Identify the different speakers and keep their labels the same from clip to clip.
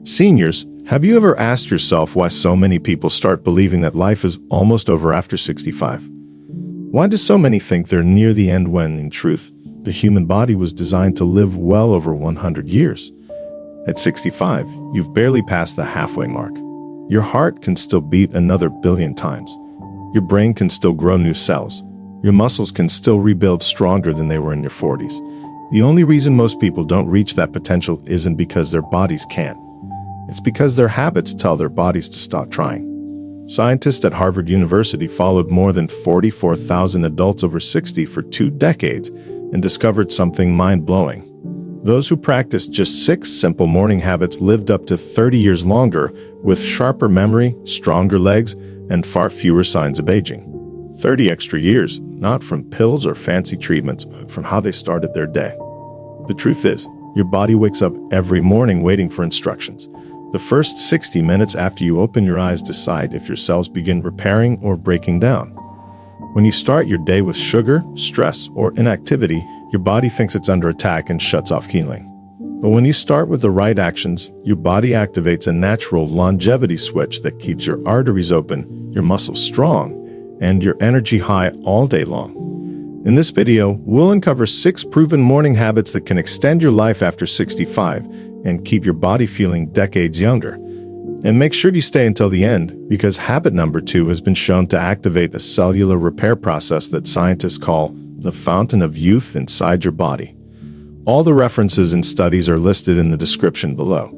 Speaker 1: Seniors, have you ever asked yourself why so many people start believing that life is almost over after 65? Why do so many think they're near the end when, in truth, the human body was designed to live well over 100 years? At 65, you've barely passed the halfway mark. Your heart can still beat another billion times. Your brain can still grow new cells. Your muscles can still rebuild stronger than they were in your 40s. The only reason most people don't reach that potential isn't because their bodies can't. It's because their habits tell their bodies to stop trying. Scientists at Harvard University followed more than 44,000 adults over 60 for 2 decades and discovered something mind-blowing. Those who practiced just 6 simple morning habits lived up to 30 years longer, with sharper memory, stronger legs, and far fewer signs of aging. 30 extra years, not from pills or fancy treatments, but from how they started their day. The truth is, your body wakes up every morning waiting for instructions. The first 60 minutes after you open your eyes decide if your cells begin repairing or breaking down. When you start your day with sugar, stress, or inactivity, your body thinks it's under attack and shuts off healing. But when you start with the right actions, your body activates a natural longevity switch that keeps your arteries open, your muscles strong, and your energy high all day long. In this video, we'll uncover 6 proven morning habits that can extend your life after 65 and keep your body feeling decades younger. And make sure you stay until the end, because habit number 2 has been shown to activate a cellular repair process that scientists call the fountain of youth inside your body. All the references and studies are listed in the description below.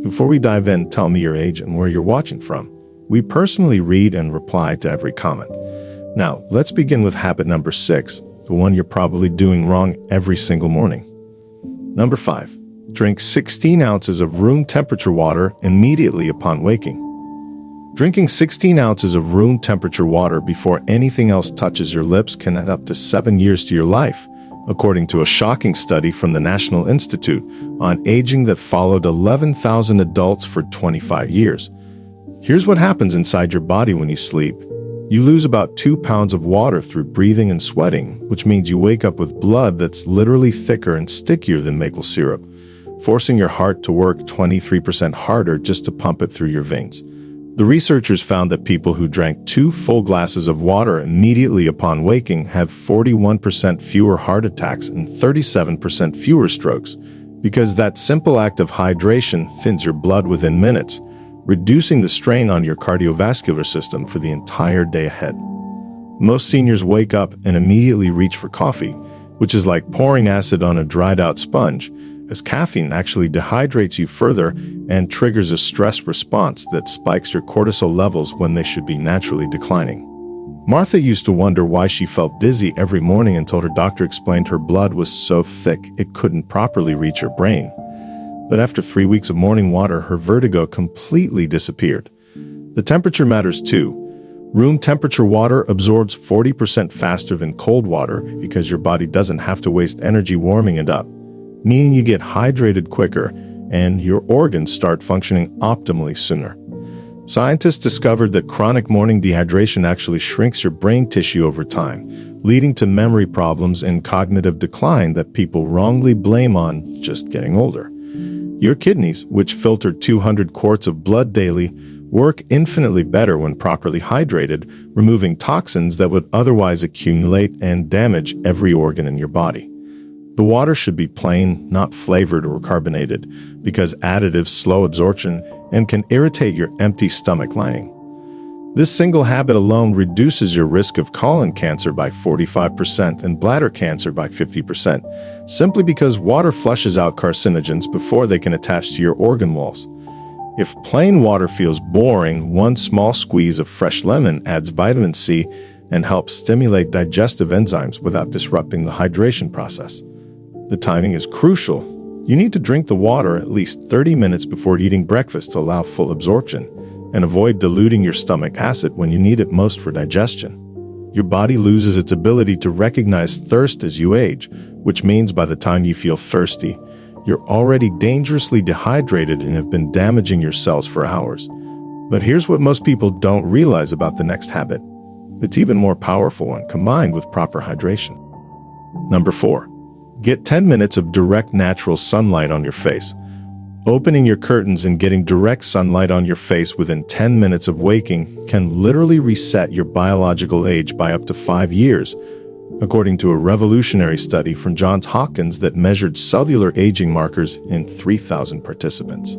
Speaker 1: Before we dive in, tell me your age and where you're watching from. We personally read and reply to every comment. Now, let's begin with habit number 6, the one you're probably doing wrong every single morning. Number 5. Drink 16 ounces of room temperature water immediately upon waking. Drinking 16 ounces of room temperature water before anything else touches your lips can add up to 7 years to your life, according to a shocking study from the National Institute on Aging that followed 11,000 adults for 25 years. Here's what happens inside your body when you sleep. You lose about 2 pounds of water through breathing and sweating, which means you wake up with blood that's literally thicker and stickier than maple syrup, forcing your heart to work 23% harder just to pump it through your veins. The researchers found that people who drank 2 full glasses of water immediately upon waking have 41% fewer heart attacks and 37% fewer strokes, because that simple act of hydration thins your blood within minutes, reducing the strain on your cardiovascular system for the entire day ahead. Most seniors wake up and immediately reach for coffee, which is like pouring acid on a dried-out sponge, as caffeine actually dehydrates you further and triggers a stress response that spikes your cortisol levels when they should be naturally declining. Martha used to wonder why she felt dizzy every morning until her doctor explained her blood was so thick it couldn't properly reach her brain. But after 3 weeks of morning water, her vertigo completely disappeared. The temperature matters too. Room temperature water absorbs 40% faster than cold water because your body doesn't have to waste energy warming it up, meaning you get hydrated quicker and your organs start functioning optimally sooner. Scientists discovered that chronic morning dehydration actually shrinks your brain tissue over time, leading to memory problems and cognitive decline that people wrongly blame on just getting older. Your kidneys, which filter 200 quarts of blood daily, work infinitely better when properly hydrated, removing toxins that would otherwise accumulate and damage every organ in your body. The water should be plain, not flavored or carbonated, because additives slow absorption and can irritate your empty stomach lining. This single habit alone reduces your risk of colon cancer by 45% and bladder cancer by 50%, simply because water flushes out carcinogens before they can attach to your organ walls. If plain water feels boring, 1 small squeeze of fresh lemon adds vitamin C and helps stimulate digestive enzymes without disrupting the hydration process. The timing is crucial. You need to drink the water at least 30 minutes before eating breakfast to allow full absorption, and avoid diluting your stomach acid when you need it most for digestion. Your body loses its ability to recognize thirst as you age, which means by the time you feel thirsty, you're already dangerously dehydrated and have been damaging your cells for hours. But here's what most people don't realize about the next habit. It's even more powerful when combined with proper hydration. Number 4. Get 10 minutes of direct natural sunlight on your face. Opening your curtains and getting direct sunlight on your face within 10 minutes of waking can literally reset your biological age by up to 5 years, according to a revolutionary study from Johns Hopkins that measured cellular aging markers in 3,000 participants.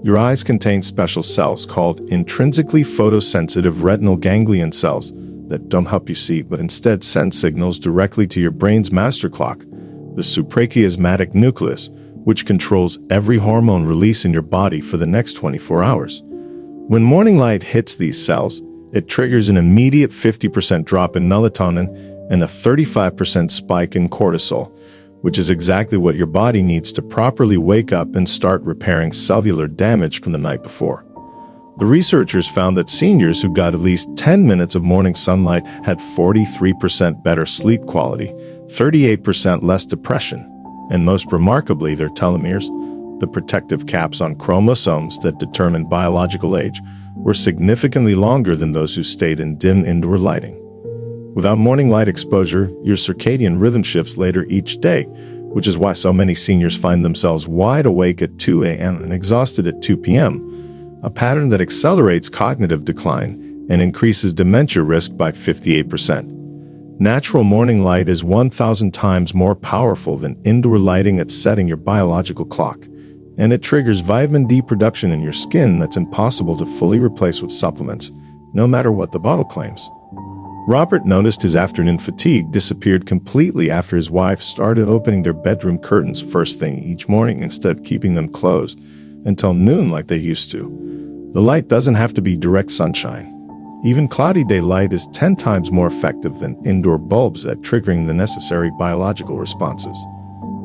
Speaker 1: Your eyes contain special cells called intrinsically photosensitive retinal ganglion cells that don't help you see but instead send signals directly to your brain's master clock, the suprachiasmatic nucleus, which controls every hormone release in your body for the next 24 hours. When morning light hits these cells, it triggers an immediate 50% drop in melatonin and a 35% spike in cortisol, which is exactly what your body needs to properly wake up and start repairing cellular damage from the night before. The researchers found that seniors who got at least 10 minutes of morning sunlight had 43% better sleep quality, 38% less depression, and most remarkably, their telomeres, the protective caps on chromosomes that determine biological age, were significantly longer than those who stayed in dim indoor lighting. Without morning light exposure, your circadian rhythm shifts later each day, which is why so many seniors find themselves wide awake at 2 a.m. and exhausted at 2 p.m., a pattern that accelerates cognitive decline and increases dementia risk by 58%. Natural morning light is 1,000 times more powerful than indoor lighting at setting your biological clock, and it triggers vitamin D production in your skin that's impossible to fully replace with supplements, no matter what the bottle claims. Robert noticed his afternoon fatigue disappeared completely after his wife started opening their bedroom curtains first thing each morning instead of keeping them closed until noon like they used to. The light doesn't have to be direct sunshine. Even cloudy day light is 10 times more effective than indoor bulbs at triggering the necessary biological responses.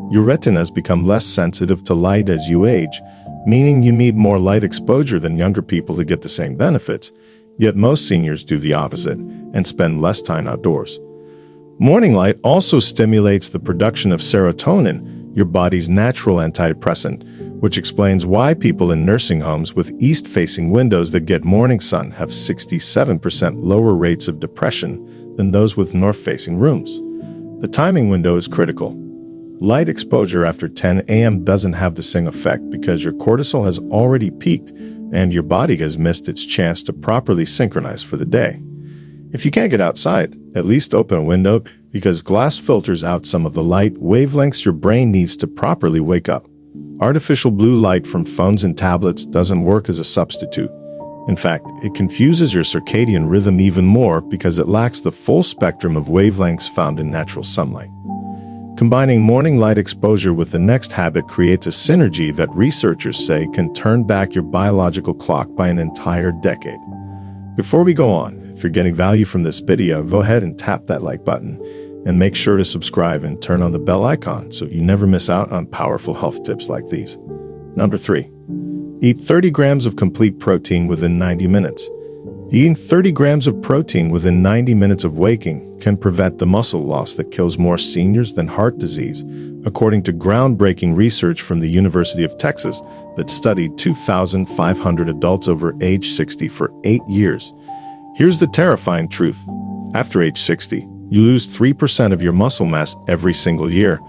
Speaker 1: Your retinas become less sensitive to light as you age, meaning you need more light exposure than younger people to get the same benefits, yet most seniors do the opposite and spend less time outdoors. Morning light also stimulates the production of serotonin, your body's natural antidepressant, which explains why people in nursing homes with east-facing windows that get morning sun have 67% lower rates of depression than those with north-facing rooms. The timing window is critical. Light exposure after 10 a.m. doesn't have the same effect because your cortisol has already peaked and your body has missed its chance to properly synchronize for the day. If you can't get outside, at least open a window because glass filters out some of the light wavelengths your brain needs to properly wake up. Artificial blue light from phones and tablets doesn't work as a substitute. In fact, it confuses your circadian rhythm even more because it lacks the full spectrum of wavelengths found in natural sunlight. Combining morning light exposure with the next habit creates a synergy that researchers say can turn back your biological clock by an entire decade. Before we go on, if you're getting value from this video, go ahead and tap that like button and make sure to subscribe and turn on the bell icon so you never miss out on powerful health tips like these. Number 3. Eat 30 grams of complete protein within 90 minutes. Eating 30 grams of protein within 90 minutes of waking can prevent the muscle loss that kills more seniors than heart disease, according to groundbreaking research from the University of Texas that studied 2,500 adults over age 60 for 8 years. Here's the terrifying truth. After age 60, you lose 3% of your muscle mass every single year,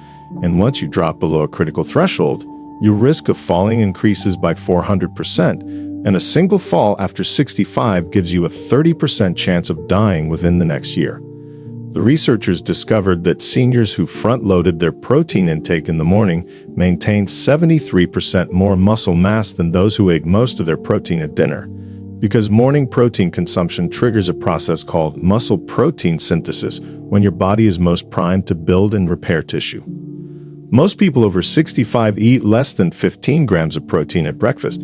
Speaker 1: and once you drop below a critical threshold, your risk of falling increases by 400%, and a single fall after 65 gives you a 30% chance of dying within the next year. The researchers discovered that seniors who front-loaded their protein intake in the morning maintained 73% more muscle mass than those who ate most of their protein at dinner, because morning protein consumption triggers a process called muscle protein synthesis when your body is most primed to build and repair tissue. Most people over 65 eat less than 15 grams of protein at breakfast,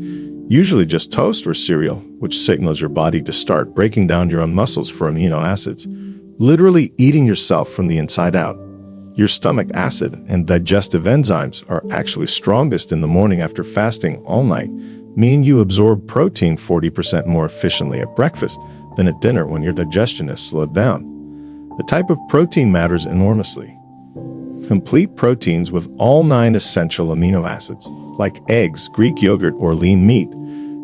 Speaker 1: usually just toast or cereal, which signals your body to start breaking down your own muscles for amino acids, literally eating yourself from the inside out. Your stomach acid and digestive enzymes are actually strongest in the morning after fasting all night, meaning you absorb protein 40% more efficiently at breakfast than at dinner when your digestion is slowed down. The type of protein matters enormously. Complete proteins with all 9 essential amino acids, like eggs, Greek yogurt, or lean meat,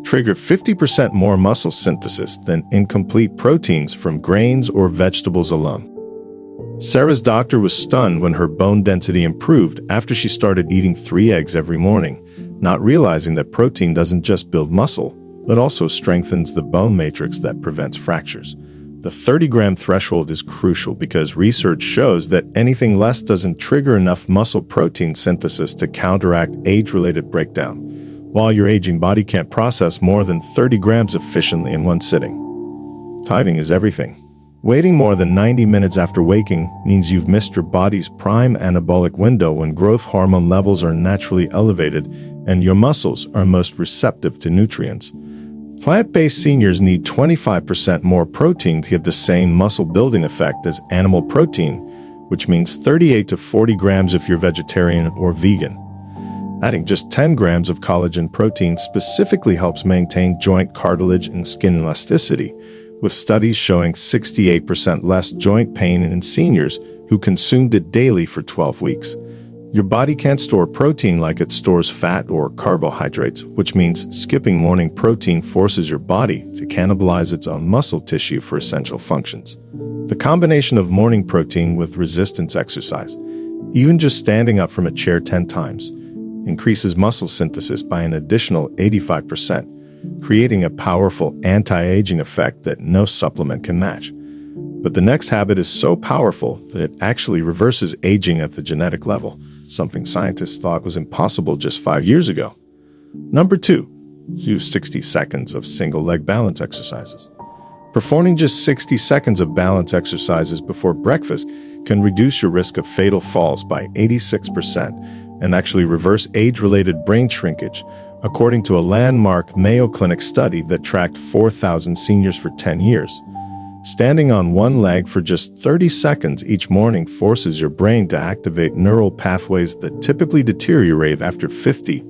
Speaker 1: trigger 50% more muscle synthesis than incomplete proteins from grains or vegetables alone. Sarah's doctor was stunned when her bone density improved after she started eating 3 eggs every morning, not realizing that protein doesn't just build muscle, but also strengthens the bone matrix that prevents fractures. The 30-gram threshold is crucial because research shows that anything less doesn't trigger enough muscle protein synthesis to counteract age-related breakdown, while your aging body can't process more than 30 grams efficiently in one sitting. Timing is everything. Waiting more than 90 minutes after waking means you've missed your body's prime anabolic window when growth hormone levels are naturally elevated and your muscles are most receptive to nutrients. Plant-based seniors need 25% more protein to get the same muscle-building effect as animal protein, which means 38 to 40 grams if you're vegetarian or vegan. Adding just 10 grams of collagen protein specifically helps maintain joint cartilage and skin elasticity, with studies showing 68% less joint pain in seniors who consumed it daily for 12 weeks. Your body can't store protein like it stores fat or carbohydrates, which means skipping morning protein forces your body to cannibalize its own muscle tissue for essential functions. The combination of morning protein with resistance exercise, even just standing up from a chair 10 times, increases muscle synthesis by an additional 85%. Creating a powerful anti-aging effect that no supplement can match. But the next habit is so powerful that it actually reverses aging at the genetic level, something scientists thought was impossible just 5 years ago. Number 2, do 60 seconds of single-leg balance exercises. Performing just 60 seconds of balance exercises before breakfast can reduce your risk of fatal falls by 86% and actually reverse age-related brain shrinkage, according to a landmark Mayo Clinic study that tracked 4,000 seniors for 10 years. Standing on one leg for just 30 seconds each morning forces your brain to activate neural pathways that typically deteriorate after 50,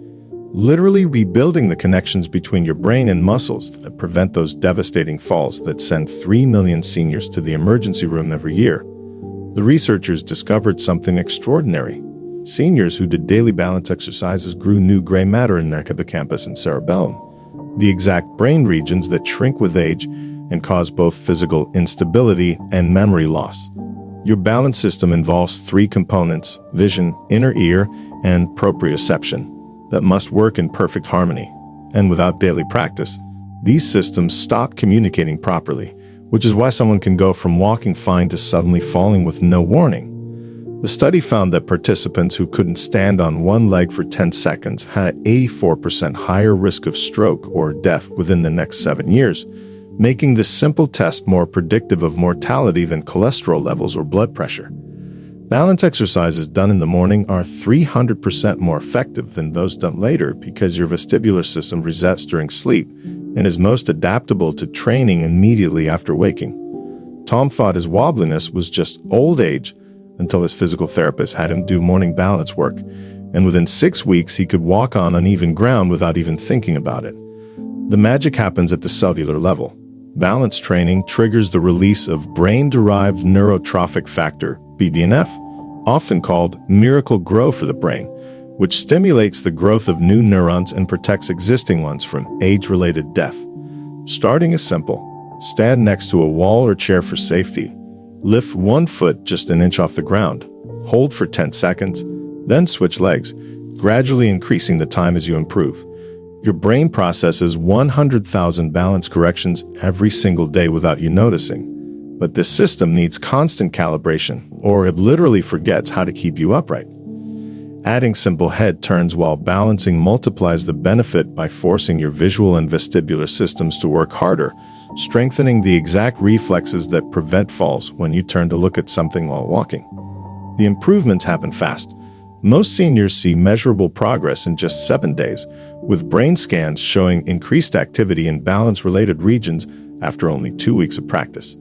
Speaker 1: literally rebuilding the connections between your brain and muscles that prevent those devastating falls that send 3 million seniors to the emergency room every year. The researchers discovered something extraordinary. Seniors who did daily balance exercises grew new gray matter in their hippocampus and cerebellum, the exact brain regions that shrink with age and cause both physical instability and memory loss. Your balance system involves 3 components: vision, inner ear, and proprioception, that must work in perfect harmony. And without daily practice, these systems stop communicating properly, which is why someone can go from walking fine to suddenly falling with no warning. The study found that participants who couldn't stand on one leg for 10 seconds had an 84% higher risk of stroke or death within the next 7 years, making this simple test more predictive of mortality than cholesterol levels or blood pressure. Balance exercises done in the morning are 300% more effective than those done later because your vestibular system resets during sleep and is most adaptable to training immediately after waking. Tom thought his wobbliness was just old age, until his physical therapist had him do morning balance work, and within 6 weeks he could walk on uneven ground without even thinking about it. The magic happens at the cellular level. Balance training triggers the release of brain-derived neurotrophic factor, BDNF, often called miracle grow for the brain, which stimulates the growth of new neurons and protects existing ones from age-related death. Starting is simple. Stand next to a wall or chair for safety. Lift one foot just an inch off the ground. Hold for 10 seconds, then switch legs, gradually increasing the time as you improve. Your brain processes 100,000 balance corrections every single day without you noticing. But this system needs constant calibration, or it literally forgets how to keep you upright. Adding simple head turns while balancing multiplies the benefit by forcing your visual and vestibular systems to work harder, strengthening the exact reflexes that prevent falls when you turn to look at something while walking. The improvements happen fast. Most seniors see measurable progress in just 7 days, with brain scans showing increased activity in balance-related regions after only 2 weeks of practice.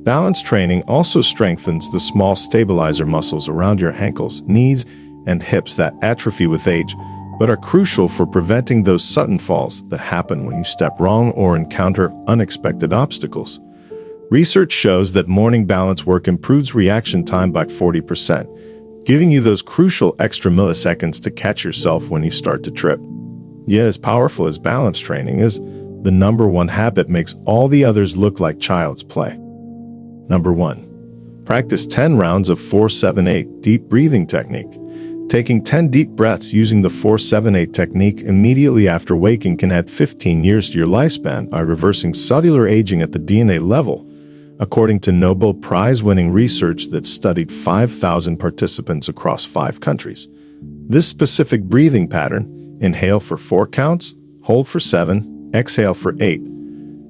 Speaker 1: Balance training also strengthens the small stabilizer muscles around your ankles, knees, and hips that atrophy with age, but are crucial for preventing those sudden falls that happen when you step wrong or encounter unexpected obstacles. Research shows that morning balance work improves reaction time by 40%, giving you those crucial extra milliseconds to catch yourself when you start to trip. Yet as powerful as balance training is, the number one habit makes all the others look like child's play. Number 1. Practice 10 rounds of 4-7-8 deep breathing technique. Taking 10 deep breaths using the 4-7-8 technique immediately after waking can add 15 years to your lifespan by reversing cellular aging at the DNA level, according to Nobel Prize-winning research that studied 5,000 participants across 5 countries. This specific breathing pattern, inhale for 4 counts, hold for 7, exhale for 8,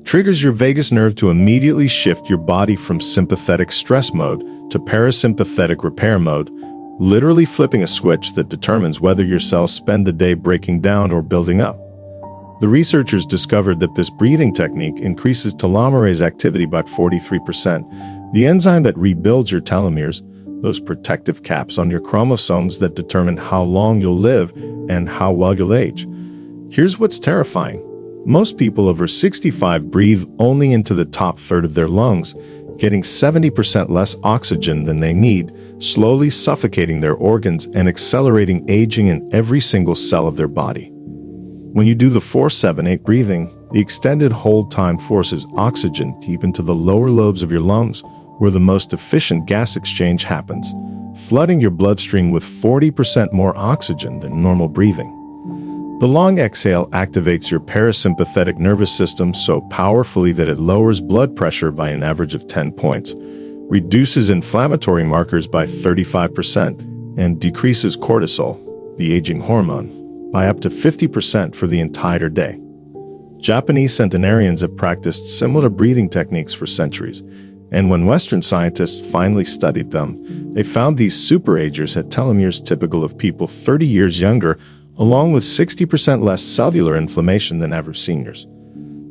Speaker 1: triggers your vagus nerve to immediately shift your body from sympathetic stress mode to parasympathetic repair mode, literally flipping a switch that determines whether your cells spend the day breaking down or building up. The researchers discovered that this breathing technique increases telomerase activity by 43%, the enzyme that rebuilds your telomeres, those protective caps on your chromosomes that determine how long you'll live and how well you'll age. Here's what's terrifying. Most people over 65 breathe only into the top third of their lungs, getting 70% less oxygen than they need, slowly suffocating their organs and accelerating aging in every single cell of their body. When you do the 4-7-8 breathing, the extended hold time forces oxygen deep into the lower lobes of your lungs, where the most efficient gas exchange happens, flooding your bloodstream with 40% more oxygen than normal breathing. The long exhale activates your parasympathetic nervous system so powerfully that it lowers blood pressure by an average of 10 points, reduces inflammatory markers by 35%, and decreases cortisol, the aging hormone, by up to 50% for the entire day. Japanese centenarians have practiced similar breathing techniques for centuries, and when Western scientists finally studied them, they found these superagers had telomeres typical of people 30 years younger, along with 60% less cellular inflammation than average seniors.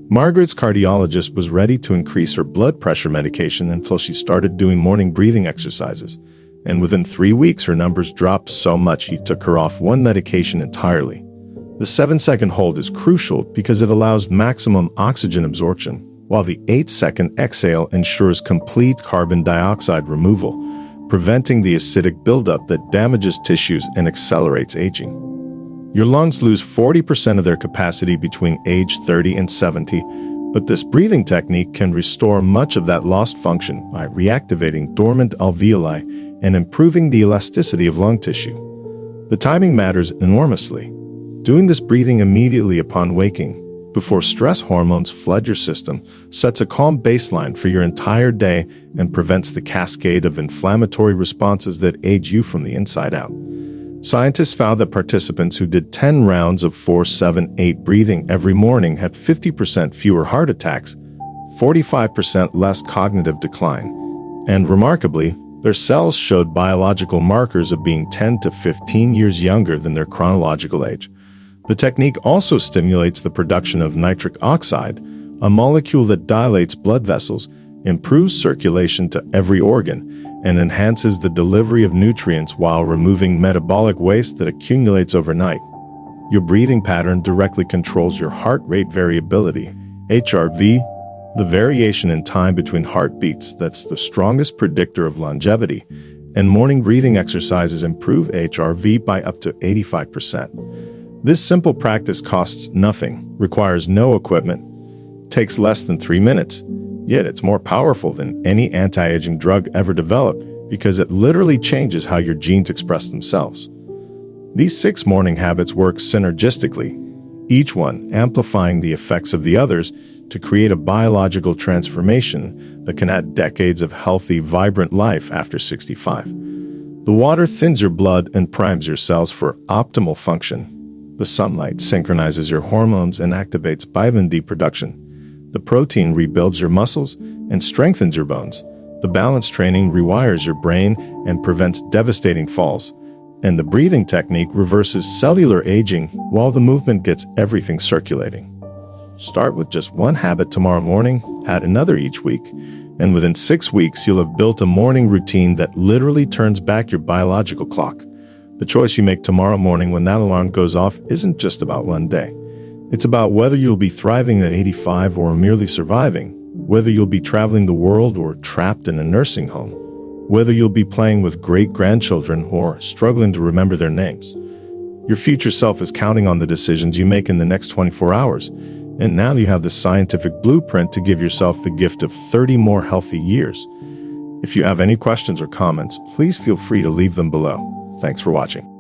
Speaker 1: Margaret's cardiologist was ready to increase her blood pressure medication until she started doing morning breathing exercises, and within 3 weeks her numbers dropped so much he took her off one medication entirely. The 7-second hold is crucial because it allows maximum oxygen absorption, while the 8-second exhale ensures complete carbon dioxide removal, preventing the acidic buildup that damages tissues and accelerates aging. Your lungs lose 40% of their capacity between age 30 and 70, but this breathing technique can restore much of that lost function by reactivating dormant alveoli and improving the elasticity of lung tissue. The timing matters enormously. Doing this breathing immediately upon waking, before stress hormones flood your system, sets a calm baseline for your entire day and prevents the cascade of inflammatory responses that age you from the inside out. Scientists found that participants who did 10 rounds of 4-7-8 breathing every morning had 50% fewer heart attacks, 45% less cognitive decline, and remarkably, their cells showed biological markers of being 10 to 15 years younger than their chronological age. The technique also stimulates the production of nitric oxide, a molecule that dilates blood vessels, improves circulation to every organ, and enhances the delivery of nutrients while removing metabolic waste that accumulates overnight. Your breathing pattern directly controls your heart rate variability, HRV, the variation in time between heartbeats that's the strongest predictor of longevity, and morning breathing exercises improve HRV by up to 85%. This simple practice costs nothing, requires no equipment, takes less than 3 minutes, yet it's more powerful than any anti-aging drug ever developed because it literally changes how your genes express themselves. These 6 morning habits work synergistically, each one amplifying the effects of the others to create a biological transformation that can add decades of healthy, vibrant life after 65. The water thins your blood and primes your cells for optimal function. The sunlight synchronizes your hormones and activates vitamin D production. The protein rebuilds your muscles and strengthens your bones. The balance training rewires your brain and prevents devastating falls. And the breathing technique reverses cellular aging while the movement gets everything circulating. Start with just one habit tomorrow morning, add another each week, and within 6 weeks you'll have built a morning routine that literally turns back your biological clock. The choice you make tomorrow morning when that alarm goes off isn't just about one day. It's about whether you'll be thriving at 85 or merely surviving, whether you'll be traveling the world or trapped in a nursing home, whether you'll be playing with great-grandchildren or struggling to remember their names. Your future self is counting on the decisions you make in the next 24 hours, and now you have the scientific blueprint to give yourself the gift of 30 more healthy years. If you have any questions or comments, please feel free to leave them below. Thanks for watching.